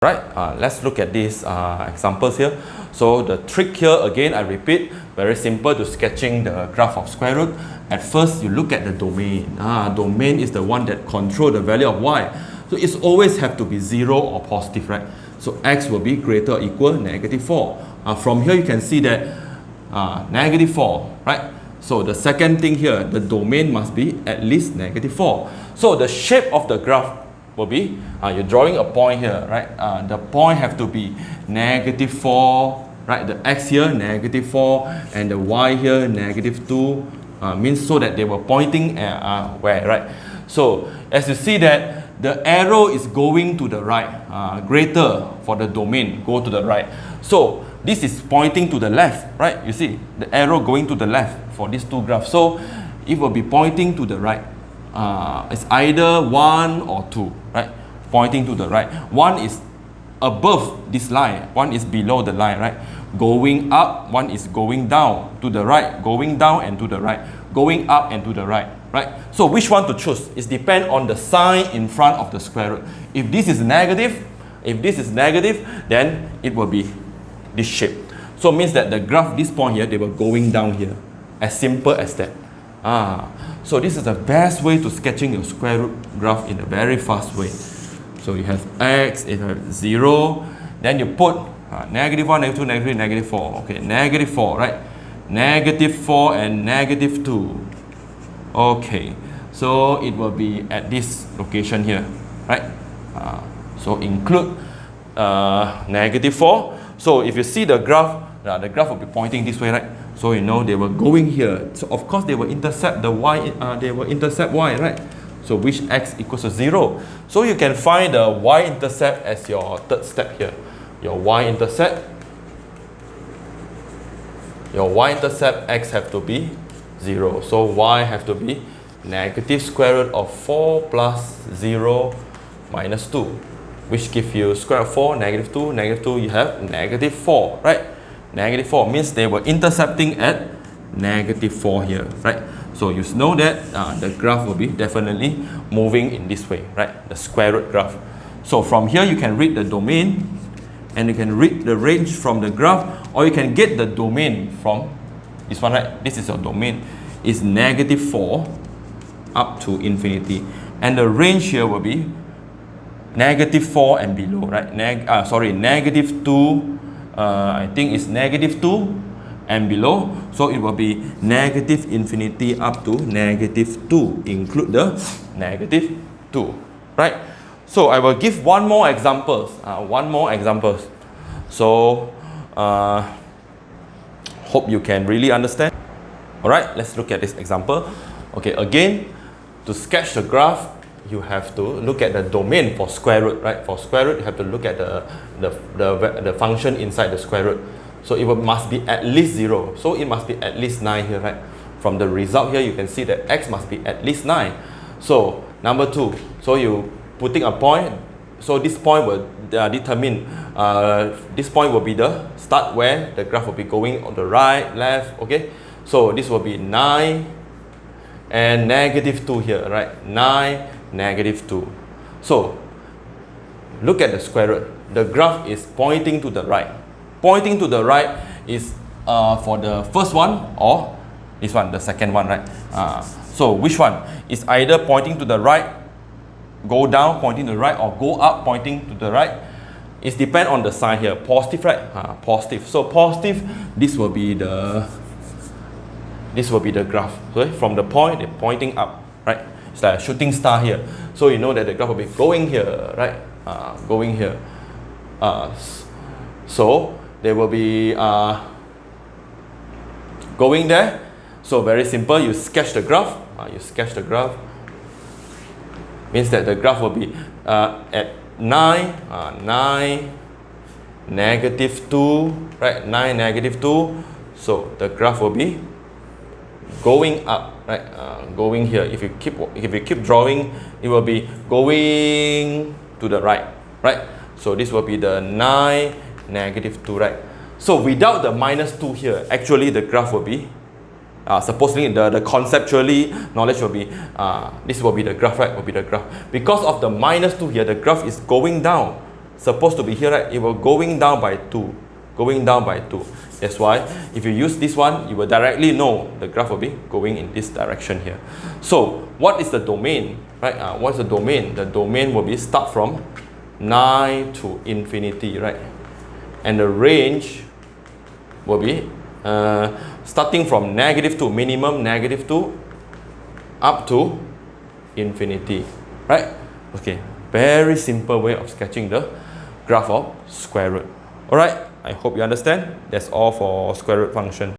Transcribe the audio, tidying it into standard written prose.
Right, let's look at these examples here. So the trick here, again, I repeat, very simple to sketching the graph of square root. At first, you look at the domain. Domain is the one that controls the value of y. So it's always have to be 0 or positive, right? So x will be greater or equal -4. From here, you can see that -4, right? So the second thing here, the domain must be at least -4. So the shape of the graph will be, you're drawing a point here, right? The point have to be -4, right? The x here, -4, and the y here, -2, means so that they were pointing where, right? So as you see that the arrow is going to the right, greater for the domain, go to the right. So this is pointing to the left, right? You see, the arrow going to the left for these two graphs. So it will be pointing to the right. It's either 1 or 2, right? Pointing to the right. 1 is above this line, 1 is below the line, right? Going up, 1 is going down to the right, going down and to the right, going up and to the right, right? So which one to choose? It depends on the sign in front of the square root. If this is negative, then it will be this shape. So it means that the graph, this point here, they were going down here. As simple as that. So this is the best way to sketching your square root graph in a very fast way. So you have x, it has 0, then you put -1, -2, -3, -4. Okay, -4, right? -4 and -2. Okay, so it will be at this location here, right? So include -4. So if you see the graph will be pointing this way, right? So you know they were going here. So of course they will intercept the y. They will intercept y, right? So which x equals to 0. So you can find the y-intercept as your third step here. Your y-intercept x have to be 0. So y have to be negative square root of 4 plus 0 minus 2, which give you square root of 4, -2, -2, you have -4, right? -4 means they were intercepting at -4 here, right? So you know that the graph will be definitely moving in this way, right? The square root graph. So from here you can read the domain and you can read the range from the graph, or you can get the domain from this one, right? This is your domain. It's -4 up to infinity, and the range here will be -4 and below, right? -2. I think it's -2 and below, so it will be -infinity up to -2, include the -2, right? So I will give one more example. So hope you can really understand. All right, let's look at this example. Okay, again, to sketch the graph, you have to look at the domain for square root, right? For square root, you have to look at the function inside the square root. So it must be at least 0. So it must be at least 9 here, right? From the result here, you can see that x must be at least 9. So number 2, so you putting a point. So this point will determine, this point will be the start where the graph will be going on the right, left, okay? So this will be 9 and -2 here, right? 9, -2. So look at the square root. The graph is pointing to the right. Pointing to the right is for the first one or this one, the second one, right? So which one? It's either pointing to the right, go down, pointing to the right, or go up, pointing to the right. It depends on the sign here. Positive, right? Positive. So positive, this will be the graph. So from the point, they're pointing up, right? It's like a shooting star here. So you know that the graph will be going here, right? Going here. So they will be going there. So very simple, you sketch the graph. Means that the graph will be at 9, 9, -2, right? 9, -2. So the graph will be going up, right? Going here. If you keep drawing, it will be going to the right, right? So this will be the 9, -2, right? So without the -2 here, actually the graph will be supposedly the conceptually knowledge will be this will be the graph, right? Will be the graph. Because of the -2 here, the graph is going down. supposed to be here, right? It will going down by 2. Going down by 2. That's why if you use this one, you will directly know the graph will be going in this direction here. So what is the domain? Right? What's the domain? The domain will be start from 9 to infinity, right? And the range will be starting from -2, minimum -2, up to infinity, right? Okay, very simple way of sketching the graph of square root. Alright, I hope you understand. That's all for square root function.